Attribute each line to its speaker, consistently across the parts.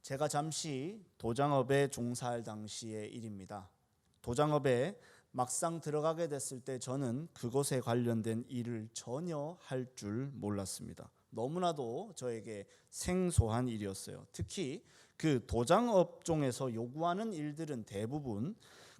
Speaker 1: 제가 잠시 도장업에 종사할 당시의 일입니다. 도장업에 막상 들어가게 됐을 때 저는 그것에 관련된 일을 전혀 할 줄 몰랐습니다. 너무나도 저에게 생소한 일이었어요. 특히 그 도장 업종에서 요구하는 일들은 대부분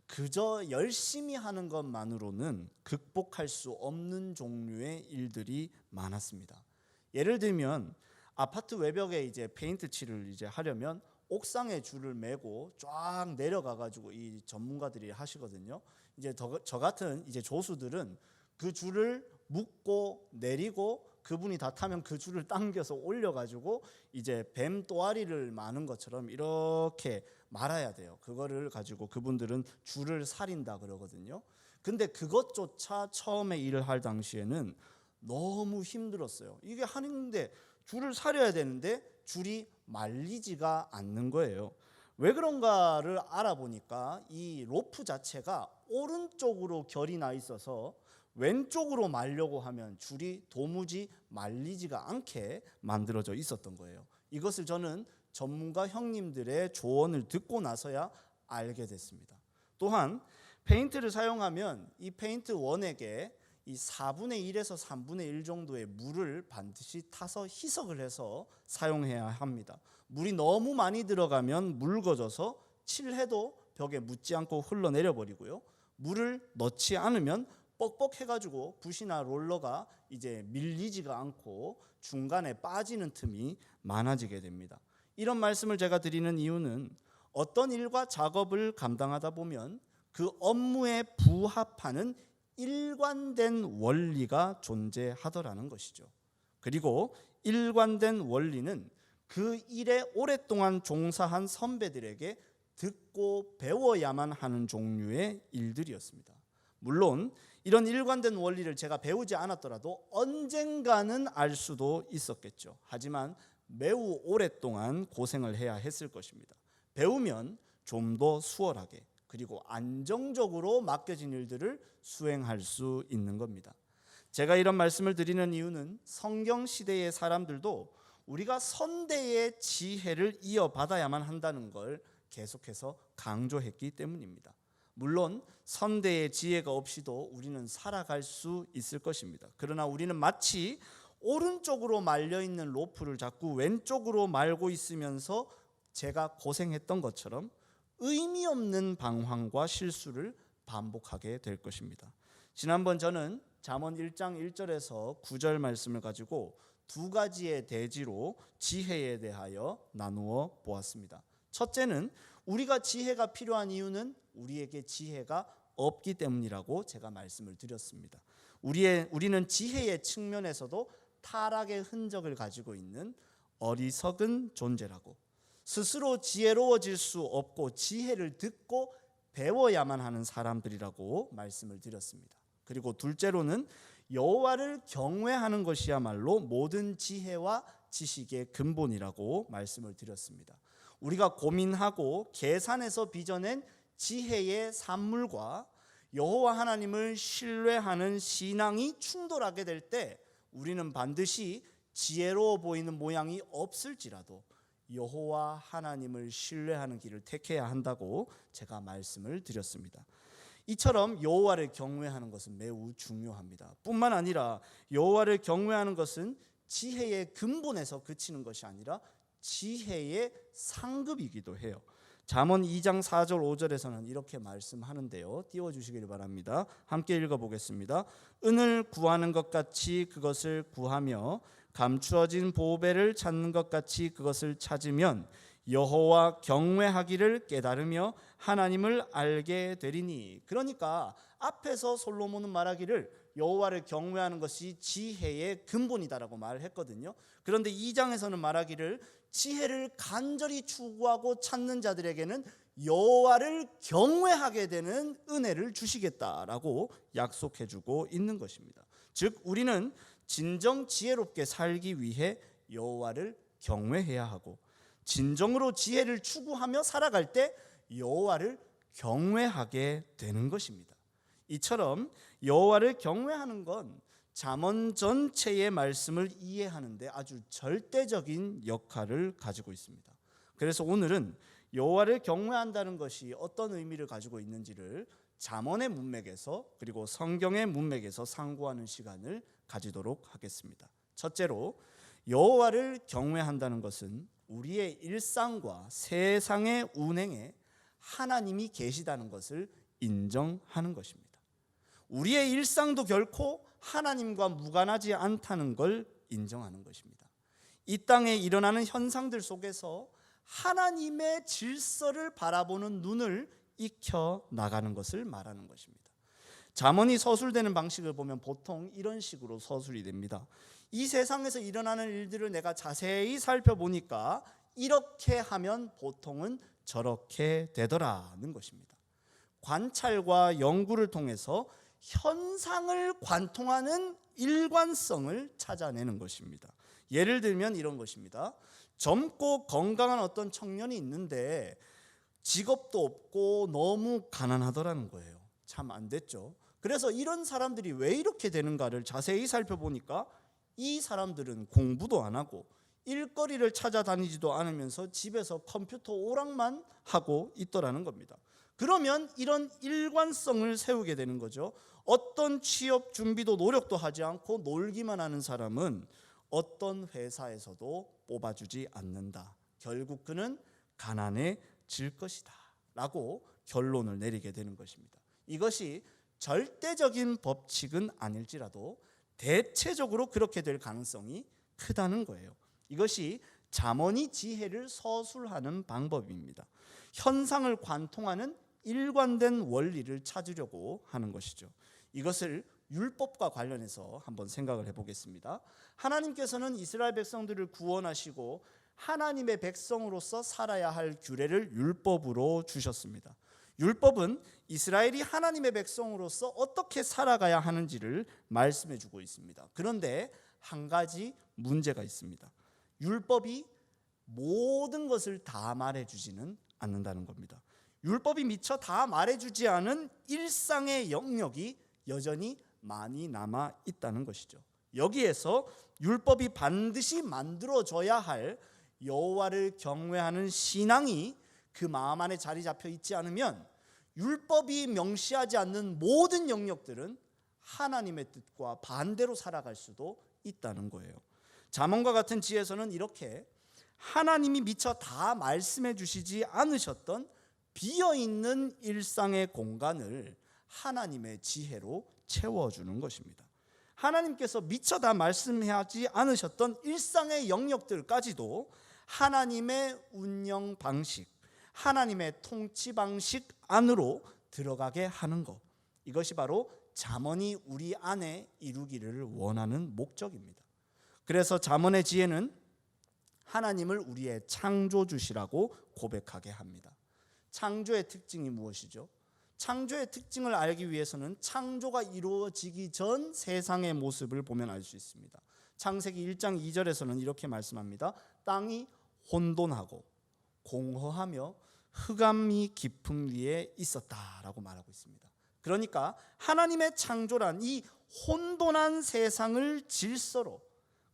Speaker 1: 그저 열심히 하는 것만으로는 극복할 수 없는 종류의 일들이 많았습니다. 예를 들면 아파트 외벽에 이제 페인트 칠을 이제 하려면 옥상에 줄을 메고 쫙 내려가 가지고 이 전문가들이 하시거든요. 이제 저 같은 이제 조수들은 그 줄을 묶고 내리고 그분이 다 타면 그 줄을 당겨서 올려 가지고 이제 뱀 또아리를 마는 것처럼 이렇게 말아야 돼요. 그거를 가지고 그분들은 줄을 살인다 그러거든요. 근데 그것조차 처음에 일을 할 당시에는 너무 힘들었어요. 이게 하는데 줄을 사려야 되는데 줄이 말리지가 않는 거예요. 왜 그런가를 알아보니까 이 로프 자체가 오른쪽으로 결이 나 있어서 왼쪽으로 말려고 하면 줄이 도무지 말리지가 않게 만들어져 있었던 거예요. 이것을 저는 전문가 형님들의 조언을 듣고 나서야 알게 됐습니다. 또한 페인트를 사용하면 이 페인트 원액에 이 4분의 1에서 3분의 1 정도의 물을 반드시 타서 희석을 해서 사용해야 합니다. 물이 너무 많이 들어가면 묽어져서 칠해도 벽에 묻지 않고 흘러내려 버리고요. 물을 넣지 않으면 뻑뻑해가지고 붓이나 롤러가 이제 밀리지가 않고 중간에 빠지는 틈이 많아지게 됩니다. 이런 말씀을 제가 드리는 이유는 어떤 일과 작업을 감당하다 보면 그 업무에 부합하는 일관된 원리가 존재하더라는 것이죠. 그리고 일관된 원리는 그 일에 오랫동안 종사한 선배들에게 듣고 배워야만 하는 종류의 일들이었습니다. 물론 이런 일관된 원리를 제가 배우지 않았더라도 언젠가는 알 수도 있었겠죠. 하지만 매우 오랫동안 고생을 해야 했을 것입니다. 배우면 좀 더 수월하게 그리고 안정적으로 맡겨진 일들을 수행할 수 있는 겁니다. 제가 이런 말씀을 드리는 이유는 성경 시대의 사람들도 우리가 선대의 지혜를 이어받아야만 한다는 걸 계속해서 강조했기 때문입니다. 물론 선대의 지혜가 없이도 우리는 살아갈 수 있을 것입니다. 그러나 우리는 마치 오른쪽으로 말려있는 로프를 자꾸 왼쪽으로 말고 있으면서 제가 고생했던 것처럼 의미 없는 방황과 실수를 반복하게 될 것입니다. 지난번 저는 잠언 1장 1절에서 9절 말씀을 가지고 두 가지의 대지로 지혜에 대하여 나누어 보았습니다. 첫째는 우리가 지혜가 필요한 이유는 우리에게 지혜가 없기 때문이라고 제가 말씀을 드렸습니다. 우리는 지혜의 측면에서도 타락의 흔적을 가지고 있는 어리석은 존재라고, 스스로 지혜로워질 수 없고 지혜를 듣고 배워야만 하는 사람들이라고 말씀을 드렸습니다. 그리고 둘째로는 여호와를 경외하는 것이야말로 모든 지혜와 지식의 근본이라고 말씀을 드렸습니다. 우리가 고민하고 계산해서 빚어낸 지혜의 산물과 여호와 하나님을 신뢰하는 신앙이 충돌하게 될 때 우리는 반드시 지혜로워 보이는 모양이 없을지라도 여호와 하나님을 신뢰하는 길을 택해야 한다고 제가 말씀을 드렸습니다. 이처럼 여호와를 경외하는 것은 매우 중요합니다. 뿐만 아니라 여호와를 경외하는 것은 지혜의 근본에서 그치는 것이 아니라 지혜의 상급이기도 해요. 잠언 2장 4절 5절에서는 이렇게 말씀하는데요. 띄워주시길 바랍니다. 함께 읽어보겠습니다. 은을 구하는 것 같이 그것을 구하며 감추어진 보배를 찾는 것 같이 그것을 찾으면 여호와 경외하기를 깨달으며 하나님을 알게 되리니. 그러니까 앞에서 솔로몬은 말하기를 여호와를 경외하는 것이 지혜의 근본이다라고 말을 했거든요. 그런데 2장에서는 말하기를 지혜를 간절히 추구하고 찾는 자들에게는 여호와를 경외하게 되는 은혜를 주시겠다라고 약속해주고 있는 것입니다. 즉 우리는 진정 지혜롭게 살기 위해 여호와를 경외해야 하고 진정으로 지혜를 추구하며 살아갈 때 여호와를 경외하게 되는 것입니다. 이처럼 여호와를 경외하는 건 잠언 전체의 말씀을 이해하는 데 아주 절대적인 역할을 가지고 있습니다. 그래서 오늘은 여호와를 경외한다는 것이 어떤 의미를 가지고 있는지를 잠언의 문맥에서 그리고 성경의 문맥에서 상고하는 시간을 가지도록 하겠습니다. 첫째로, 여호와를 경외한다는 것은 우리의 일상과 세상의 운행에 하나님이 계시다는 것을 인정하는 것입니다. 우리의 일상도 결코 하나님과 무관하지 않다는 걸 인정하는 것입니다. 이 땅에 일어나는 현상들 속에서 하나님의 질서를 바라보는 눈을 익혀 나가는 것을 말하는 것입니다. 잠언이 서술되는 방식을 보면 보통 이런 식으로 서술이 됩니다. 이 세상에서 일어나는 일들을 내가 자세히 살펴보니까 이렇게 하면 보통은 저렇게 되더라는 것입니다. 관찰과 연구를 통해서 현상을 관통하는 일관성을 찾아내는 것입니다. 예를 들면 이런 것입니다. 젊고 건강한 어떤 청년이 있는데 직업도 없고 너무 가난하더라는 거예요. 참 안 됐죠. 그래서 이런 사람들이 왜 이렇게 되는가를 자세히 살펴보니까 이 사람들은 공부도 안 하고 일거리를 찾아다니지도 않으면서 집에서 컴퓨터 오락만 하고 있더라는 겁니다. 그러면 이런 일관성을 세우게 되는 거죠. 어떤 취업 준비도 노력도 하지 않고 놀기만 하는 사람은 어떤 회사에서도 뽑아주지 않는다. 결국 그는 가난해질 것이다 라고 결론을 내리게 되는 것입니다. 이것이 절대적인 법칙은 아닐지라도 대체적으로 그렇게 될 가능성이 크다는 거예요. 이것이 잠언이 지혜를 서술하는 방법입니다. 현상을 관통하는 일관된 원리를 찾으려고 하는 것이죠. 이것을 율법과 관련해서 한번 생각을 해보겠습니다. 하나님께서는 이스라엘 백성들을 구원하시고 하나님의 백성으로서 살아야 할 규례를 율법으로 주셨습니다. 율법은 이스라엘이 하나님의 백성으로서 어떻게 살아가야 하는지를 말씀해 주고 있습니다. 그런데 한 가지 문제가 있습니다. 율법이 모든 것을 다 말해주지는 않는다는 겁니다. 율법이 미처 다 말해주지 않은 일상의 영역이 여전히 많이 남아 있다는 것이죠. 여기에서 율법이 반드시 만들어져야 할 여호와를 경외하는 신앙이 그 마음 안에 자리 잡혀 있지 않으면 율법이 명시하지 않는 모든 영역들은 하나님의 뜻과 반대로 살아갈 수도 있다는 거예요. 잠언과 같은 지혜서는 이렇게 하나님이 미처 다 말씀해 주시지 않으셨던 비어있는 일상의 공간을 하나님의 지혜로 채워주는 것입니다. 하나님께서 미처 다 말씀하지 않으셨던 일상의 영역들까지도 하나님의 운영 방식, 하나님의 통치 방식 안으로 들어가게 하는 것, 이것이 바로 잠언이 우리 안에 이루기를 원하는 목적입니다. 그래서 잠언의 지혜는 하나님을 우리의 창조주시라고 고백하게 합니다. 창조의 특징이 무엇이죠? 창조의 특징을 알기 위해서는 창조가 이루어지기 전 세상의 모습을 보면 알 수 있습니다. 창세기 1장 2절에서는 이렇게 말씀합니다. 땅이 혼돈하고 공허하며 흑암이 깊음 위에 있었다라고 말하고 있습니다. 그러니까 하나님의 창조란 이 혼돈한 세상을 질서로,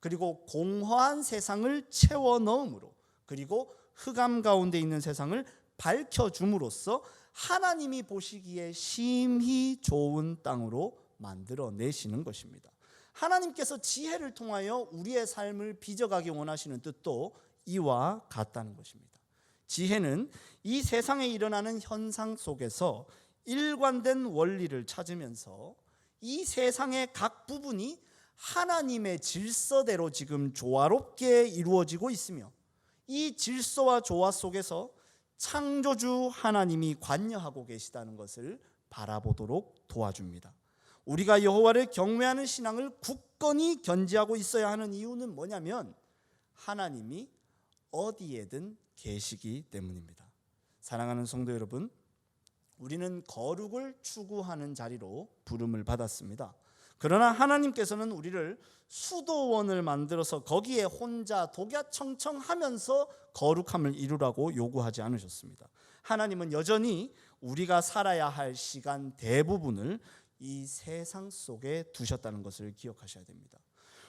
Speaker 1: 그리고 공허한 세상을 채워 넣음으로, 그리고 흑암 가운데 있는 세상을 밝혀줌으로써 하나님이 보시기에 심히 좋은 땅으로 만들어내시는 것입니다. 하나님께서 지혜를 통하여 우리의 삶을 빚어가기 원하시는 뜻도 이와 같다는 것입니다. 지혜는 이 세상에 일어나는 현상 속에서 일관된 원리를 찾으면서 이 세상의 각 부분이 하나님의 질서대로 지금 조화롭게 이루어지고 있으며 이 질서와 조화 속에서 창조주 하나님이 관여하고 계시다는 것을 바라보도록 도와줍니다. 우리가 여호와를 경외하는 신앙을 굳건히 견지하고 있어야 하는 이유는 뭐냐면 하나님이 어디에든 계시기 때문입니다. 사랑하는 성도 여러분, 우리는 거룩을 추구하는 자리로 부름을 받았습니다. 그러나 하나님께서는 우리를 수도원을 만들어서 거기에 혼자 독야청청하면서 거룩함을 이루라고 요구하지 않으셨습니다. 하나님은 여전히 우리가 살아야 할 시간 대부분을 이 세상 속에 두셨다는 것을 기억하셔야 됩니다.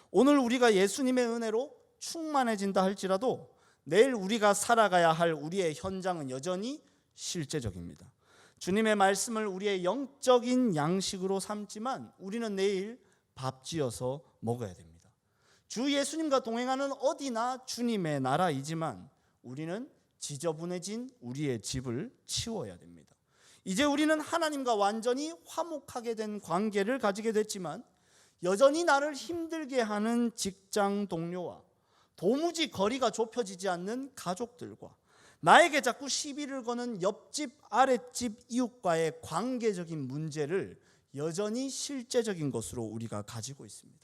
Speaker 1: 오늘 우리가 예수님의 은혜로 충만해진다 할지라도 내일 우리가 살아가야 할 우리의 현장은 여전히 실제적입니다. 주님의 말씀을 우리의 영적인 양식으로 삼지만 우리는 내일 밥 지어서 먹어야 됩니다. 주 예수님과 동행하는 어디나 주님의 나라이지만 우리는 지저분해진 우리의 집을 치워야 됩니다. 이제 우리는 하나님과 완전히 화목하게 된 관계를 가지게 됐지만 여전히 나를 힘들게 하는 직장 동료와 도무지 거리가 좁혀지지 않는 가족들과 나에게 자꾸 시비를 거는 옆집 아랫집 이웃과의 관계적인 문제를 여전히 실제적인 것으로 우리가 가지고 있습니다.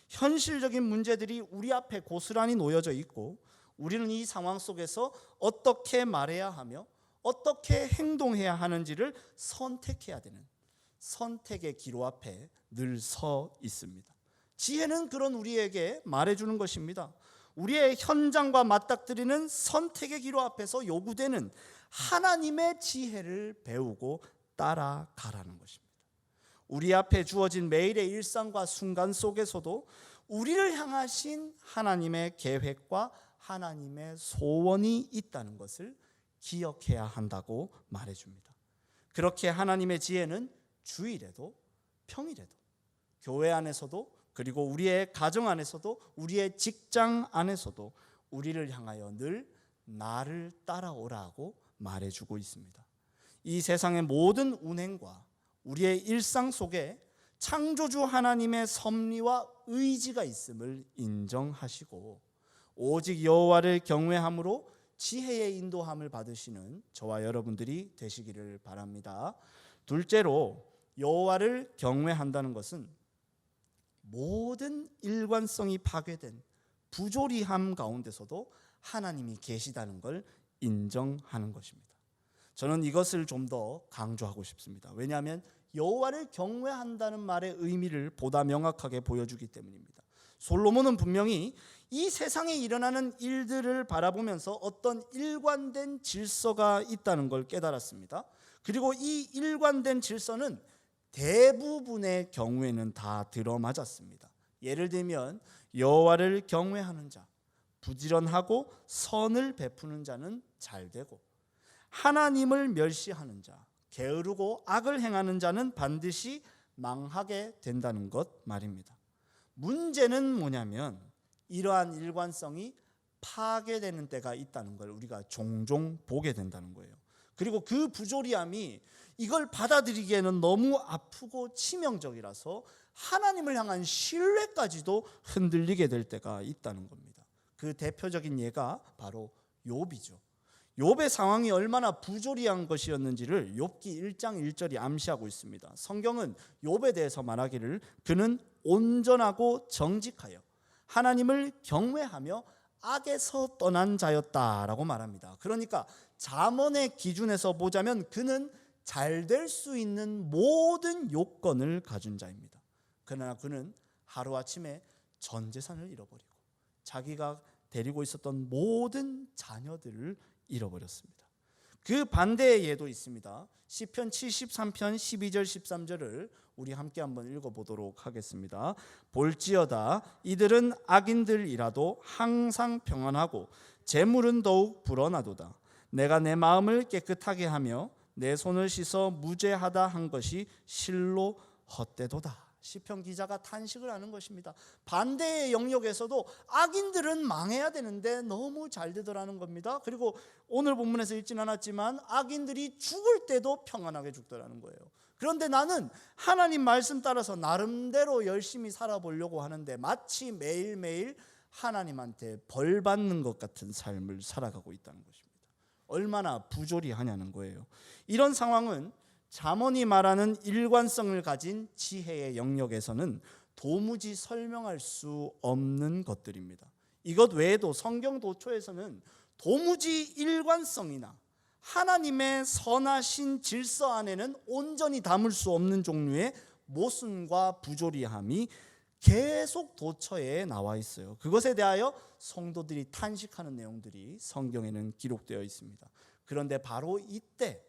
Speaker 1: 현실적인 문제들이 우리 앞에 고스란히 놓여져 있고 우리는 이 상황 속에서 어떻게 말해야 하며 어떻게 행동해야 하는지를 선택해야 되는 선택의 기로 앞에 늘 서 있습니다. 지혜는 그런 우리에게 말해주는 것입니다. 우리의 현장과 맞닥뜨리는 선택의 기로 앞에서 요구되는 하나님의 지혜를 배우고 따라가라는 것입니다. 우리 앞에 주어진 매일의 일상과 순간 속에서도 우리를 향하신 하나님의 계획과 하나님의 소원이 있다는 것을 기억해야 한다고 말해줍니다. 그렇게 하나님의 지혜는 주일에도 평일에도 교회 안에서도 그리고 우리의 가정 안에서도 우리의 직장 안에서도 우리를 향하여 늘 나를 따라오라고 말해주고 있습니다. 이 세상의 모든 운행과 우리의 일상 속에 창조주 하나님의 섭리와 의지가 있음을 인정하시고 오직 여호와를 경외함으로 지혜의 인도함을 받으시는 저와 여러분들이 되시기를 바랍니다. 둘째로 여호와를 경외한다는 것은 모든 일관성이 파괴된 부조리함 가운데서도 하나님이 계시다는 걸 인정하는 것입니다. 저는 이것을 좀 더 강조하고 싶습니다. 왜냐하면 여호와를 경외한다는 말의 의미를 보다 명확하게 보여주기 때문입니다. 솔로몬은 분명히 이 세상에 일어나는 일들을 바라보면서 어떤 일관된 질서가 있다는 걸 깨달았습니다. 그리고 이 일관된 질서는 대부분의 경우에는 다 들어맞았습니다. 예를 들면 여호와를 경외하는 자, 부지런하고 선을 베푸는 자는 잘되고 하나님을 멸시하는 자, 게으르고 악을 행하는 자는 반드시 망하게 된다는 것 말입니다. 문제는 뭐냐면 이러한 일관성이 파괴되는 때가 있다는 걸 우리가 종종 보게 된다는 거예요. 그리고 그 부조리함이 이걸 받아들이기에는 너무 아프고 치명적이라서 하나님을 향한 신뢰까지도 흔들리게 될 때가 있다는 겁니다. 그 대표적인 예가 바로 욥이죠. 욥의 상황이 얼마나 부조리한 것이었는지를 욥기 1장 1절이 암시하고 있습니다. 성경은 욥에 대해서 말하기를 그는 온전하고 정직하여 하나님을 경외하며 악에서 떠난 자였다라고 말합니다. 그러니까 잠언의 기준에서 보자면 그는 잘 될 수 있는 모든 요건을 가진 자입니다. 그러나 그는 하루아침에 전 재산을 잃어버리고 자기가 데리고 있었던 모든 자녀들을 잃어버렸습니다. 그 반대의 예도 있습니다. 시편 73편 12절 13절을 우리 함께 한번 읽어보도록 하겠습니다. 볼지어다 이들은 악인들이라도 항상 평안하고 재물은 더욱 불어나도다. 내가 내 마음을 깨끗하게 하며 내 손을 씻어 무죄하다 한 것이 실로 헛되도다. 시편 기자가 탄식을 하는 것입니다. 반대의 영역에서도 악인들은 망해야 되는데 너무 잘 되더라는 겁니다. 그리고 오늘 본문에서 읽진 않았지만 악인들이 죽을 때도 평안하게 죽더라는 거예요. 그런데 나는 하나님 말씀 따라서 나름대로 열심히 살아보려고 하는데 마치 매일매일 하나님한테 벌 받는 것 같은 삶을 살아가고 있다는 것입니다. 얼마나 부조리하냐는 거예요. 이런 상황은 잠언이 말하는 일관성을 가진 지혜의 영역에서는 도무지 설명할 수 없는 것들입니다. 이것 외에도 성경 도처에서는 도무지 일관성이나 하나님의 선하신 질서 안에는 온전히 담을 수 없는 종류의 모순과 부조리함이 계속 도처에 나와 있어요. 그것에 대하여 성도들이 탄식하는 내용들이 성경에는 기록되어 있습니다. 그런데 바로 이때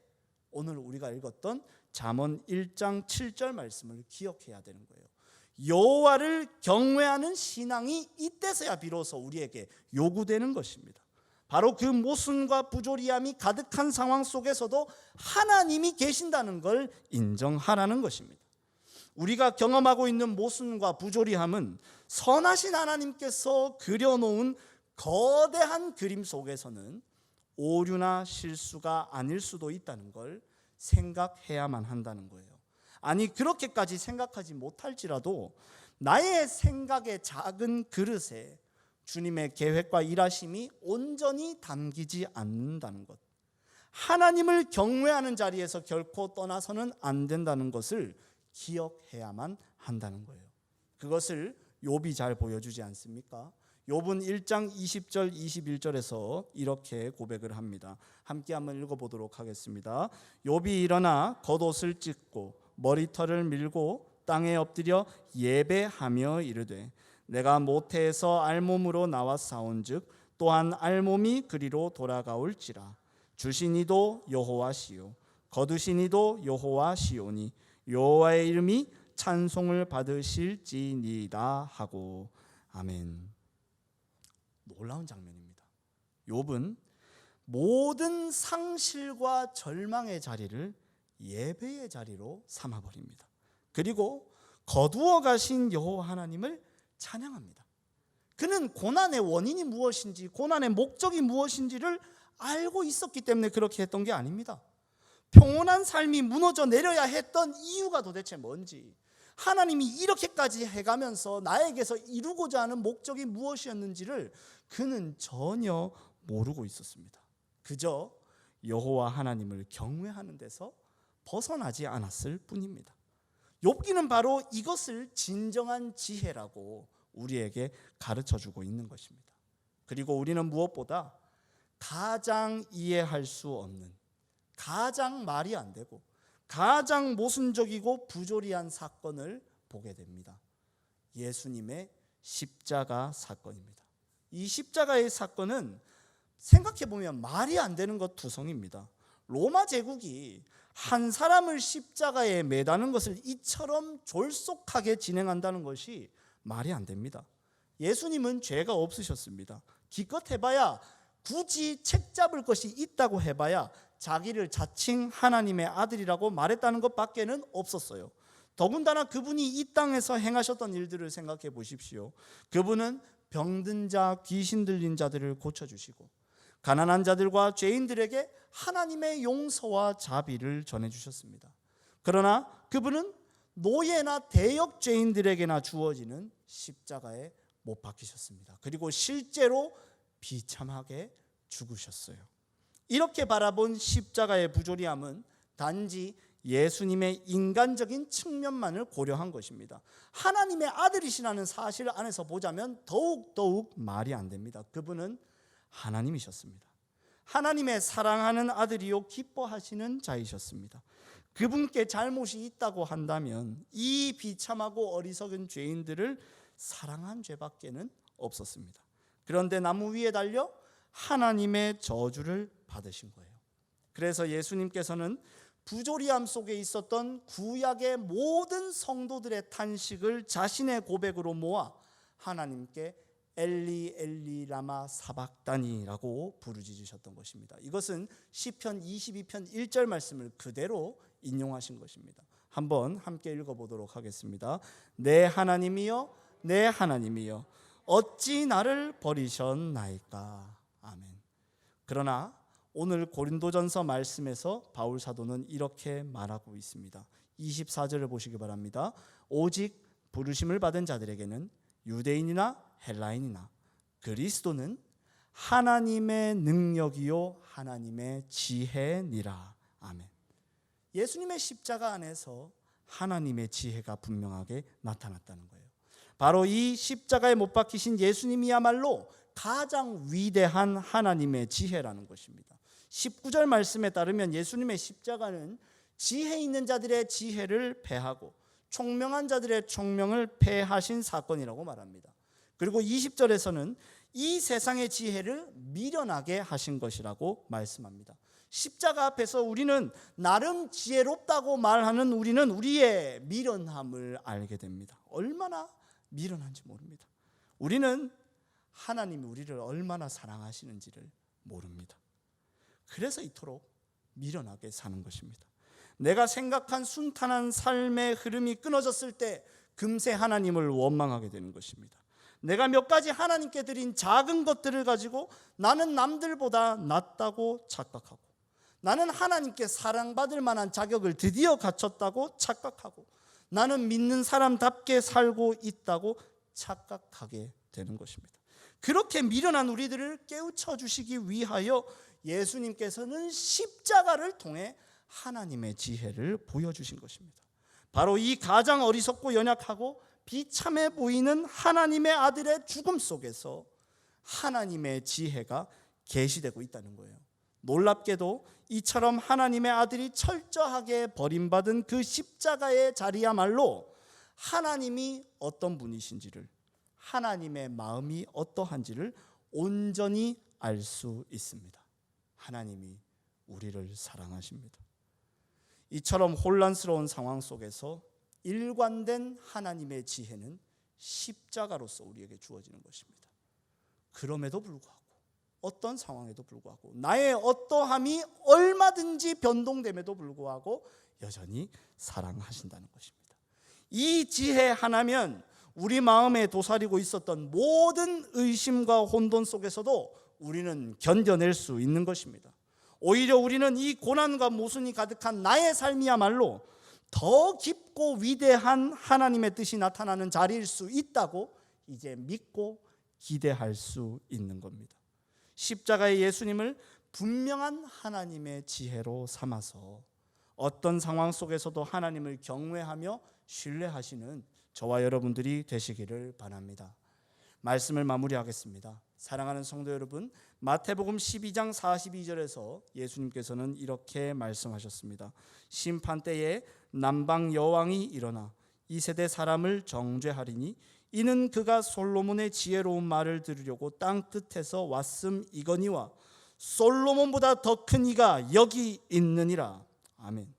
Speaker 1: 오늘 우리가 읽었던 잠언 1장 7절 말씀을 기억해야 되는 거예요. 여호와를 경외하는 신앙이 이때서야 비로소 우리에게 요구되는 것입니다. 바로 그 모순과 부조리함이 가득한 상황 속에서도 하나님이 계신다는 걸 인정하라는 것입니다. 우리가 경험하고 있는 모순과 부조리함은 선하신 하나님께서 그려놓은 거대한 그림 속에서는 오류나 실수가 아닐 수도 있다는 걸 생각해야만 한다는 거예요. 아니, 그렇게까지 생각하지 못할지라도 나의 생각의 작은 그릇에 주님의 계획과 일하심이 온전히 담기지 않는다는 것, 하나님을 경외하는 자리에서 결코 떠나서는 안 된다는 것을 기억해야만 한다는 거예요. 그것을 욥이 잘 보여주지 않습니까? 욥은 1장 20절 21절에서 이렇게 고백을 합니다. 함께 한번 읽어보도록 하겠습니다. 욥이 일어나 겉옷을 찢고 머리털을 밀고 땅에 엎드려 예배하며 이르되 내가 모태에서 알몸으로 나와 싸운즉 또한 알몸이 그리로 돌아가올지라. 주신 이도 여호와시요 거두신 이도 여호와시오니 여호와의 이름이 찬송을 받으실지니이다 하고. 아멘. 놀라운 장면입니다. 욥은 모든 상실과 절망의 자리를 예배의 자리로 삼아버립니다. 그리고 거두어 가신 여호와 하나님을 찬양합니다. 그는 고난의 원인이 무엇인지, 고난의 목적이 무엇인지를 알고 있었기 때문에 그렇게 했던 게 아닙니다. 평온한 삶이 무너져 내려야 했던 이유가 도대체 뭔지, 하나님이 이렇게까지 해가면서 나에게서 이루고자 하는 목적이 무엇이었는지를 그는 전혀 모르고 있었습니다. 그저 여호와 하나님을 경외하는 데서 벗어나지 않았을 뿐입니다. 욥기는 바로 이것을 진정한 지혜라고 우리에게 가르쳐주고 있는 것입니다. 그리고 우리는 무엇보다 가장 이해할 수 없는, 가장 말이 안 되고 가장 모순적이고 부조리한 사건을 보게 됩니다. 예수님의 십자가 사건입니다. 이 십자가의 사건은 생각해보면 말이 안 되는 것 투성입니다. 로마 제국이 한 사람을 십자가에 매다는 것을 이처럼 졸속하게 진행한다는 것이 말이 안 됩니다. 예수님은 죄가 없으셨습니다. 기껏 해봐야, 굳이 책 잡을 것이 있다고 해봐야 자기를 자칭 하나님의 아들이라고 말했다는 것밖에는 없었어요. 더군다나 그분이 이 땅에서 행하셨던 일들을 생각해 보십시오. 그분은 병든 자, 귀신 들린 자들을 고쳐주시고 가난한 자들과 죄인들에게 하나님의 용서와 자비를 전해주셨습니다. 그러나 그분은 노예나 대역 죄인들에게나 주어지는 십자가에 못 박히셨습니다. 그리고 실제로 비참하게 죽으셨어요. 이렇게 바라본 십자가의 부조리함은 단지 예수님의 인간적인 측면만을 고려한 것입니다. 하나님의 아들이시라는 사실 안에서 보자면 더욱 말이 안 됩니다. 그분은 하나님이셨습니다. 하나님의 사랑하는 아들이요 기뻐하시는 자이셨습니다. 그분께 잘못이 있다고 한다면 이 비참하고 어리석은 죄인들을 사랑한 죄밖에는 없었습니다. 그런데 나무 위에 달려 하나님의 저주를 받으신 거예요. 그래서 예수님께서는 부조리함 속에 있었던 구약의 모든 성도들의 탄식을 자신의 고백으로 모아 하나님께 엘리 엘리 라마 사박다니라고 부르짖으셨던 것입니다. 이것은 시편 22편 1절 말씀을 그대로 인용하신 것입니다. 한번 함께 읽어보도록 하겠습니다. 내 하나님이여 내 하나님이여 어찌 나를 버리셨나이까. 아멘. 그러나 오늘 고린도전서 말씀에서 바울 사도는 이렇게 말하고 있습니다. 24절을 보시기 바랍니다. 오직 부르심을 받은 자들에게는 유대인이나 헬라인이나 그리스도는 하나님의 능력이요 하나님의 지혜니라. 아멘. 예수님의 십자가 안에서 하나님의 지혜가 분명하게 나타났다는 거예요. 바로 이 십자가에 못 박히신 예수님이야말로 가장 위대한 하나님의 지혜라는 것입니다. 19절 말씀에 따르면 예수님의 십자가는 지혜 있는 자들의 지혜를 패하고 총명한 자들의 총명을 패하신 사건이라고 말합니다. 그리고 20절에서는 이 세상의 지혜를 미련하게 하신 것이라고 말씀합니다. 십자가 앞에서 우리는 나름 지혜롭다고 말하는 우리는 우리의 미련함을 알게 됩니다. 얼마나 미련한지 모릅니다. 우리는 하나님이 우리를 얼마나 사랑하시는지를 모릅니다. 그래서 이토록 미련하게 사는 것입니다. 내가 생각한 순탄한 삶의 흐름이 끊어졌을 때 금세 하나님을 원망하게 되는 것입니다. 내가 몇 가지 하나님께 드린 작은 것들을 가지고 나는 남들보다 낫다고 착각하고, 나는 하나님께 사랑받을 만한 자격을 드디어 갖췄다고 착각하고, 나는 믿는 사람답게 살고 있다고 착각하게 되는 것입니다. 그렇게 미련한 우리들을 깨우쳐 주시기 위하여 예수님께서는 십자가를 통해 하나님의 지혜를 보여주신 것입니다. 바로 이 가장 어리석고 연약하고 비참해 보이는 하나님의 아들의 죽음 속에서 하나님의 지혜가 계시되고 있다는 거예요. 놀랍게도 이처럼 하나님의 아들이 철저하게 버림받은 그 십자가의 자리야말로 하나님이 어떤 분이신지를, 하나님의 마음이 어떠한지를 온전히 알 수 있습니다. 하나님이 우리를 사랑하십니다. 이처럼 혼란스러운 상황 속에서 일관된 하나님의 지혜는 십자가로서 우리에게 주어지는 것입니다. 그럼에도 불구하고, 어떤 상황에도 불구하고, 나의 어떠함이 얼마든지 변동됨에도 불구하고 여전히 사랑하신다는 것입니다. 이 지혜 하나면 우리 마음에 도사리고 있었던 모든 의심과 혼돈 속에서도 우리는 견뎌낼 수 있는 것입니다. 오히려 우리는 이 고난과 모순이 가득한 나의 삶이야말로 더 깊고 위대한 하나님의 뜻이 나타나는 자리일 수 있다고 이제 믿고 기대할 수 있는 겁니다. 십자가의 예수님을 분명한 하나님의 지혜로 삼아서 어떤 상황 속에서도 하나님을 경외하며 신뢰하시는 저와 여러분들이 되시기를 바랍니다. 말씀을 마무리하겠습니다. 사랑하는 성도 여러분, 마태복음 12장 42절에서 예수님께서는 이렇게 말씀하셨습니다. 심판 때에 남방 여왕이 일어나 이 세대 사람을 정죄하리니 이는 그가 솔로몬의 지혜로운 말을 들으려고 땅 끝에서 왔음이거니와 솔로몬보다 더 큰 이가 여기 있느니라. 아멘.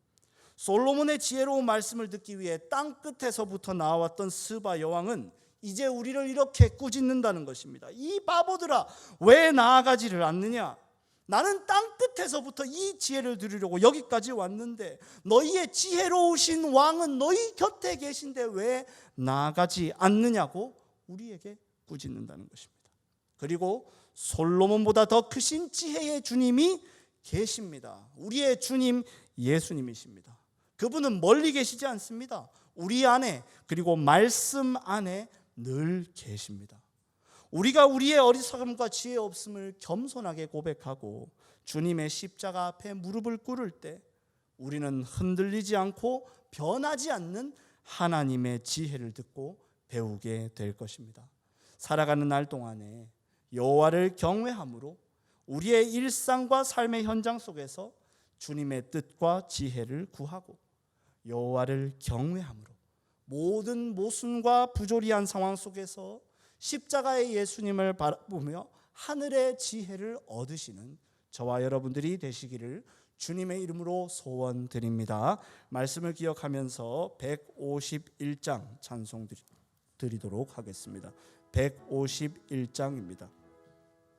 Speaker 1: 솔로몬의 지혜로운 말씀을 듣기 위해 땅 끝에서부터 나왔던 스바 여왕은 이제 우리를 이렇게 꾸짖는다는 것입니다. 이 바보들아, 왜 나아가지를 않느냐? 나는 땅 끝에서부터 이 지혜를 들으려고 여기까지 왔는데 너희의 지혜로우신 왕은 너희 곁에 계신데 왜 나아가지 않느냐고 우리에게 꾸짖는다는 것입니다. 그리고 솔로몬보다 더 크신 지혜의 주님이 계십니다. 우리의 주님 예수님이십니다. 그분은 멀리 계시지 않습니다. 우리 안에, 그리고 말씀 안에 늘 계십니다. 우리가 우리의 어리석음과 지혜 없음을 겸손하게 고백하고 주님의 십자가 앞에 무릎을 꿇을 때 우리는 흔들리지 않고 변하지 않는 하나님의 지혜를 듣고 배우게 될 것입니다. 살아가는 날 동안에 여호와를 경외함으로 우리의 일상과 삶의 현장 속에서 주님의 뜻과 지혜를 구하고 여호와를 경외함으로 모든 모순과 부조리한 상황 속에서 십자가의 예수님을 바라보며 하늘의 지혜를 얻으시는 저와 여러분들이 되시기를 주님의 이름으로 소원드립니다. 말씀을 기억하면서 151장 찬송 드리도록 하겠습니다. 151장입니다.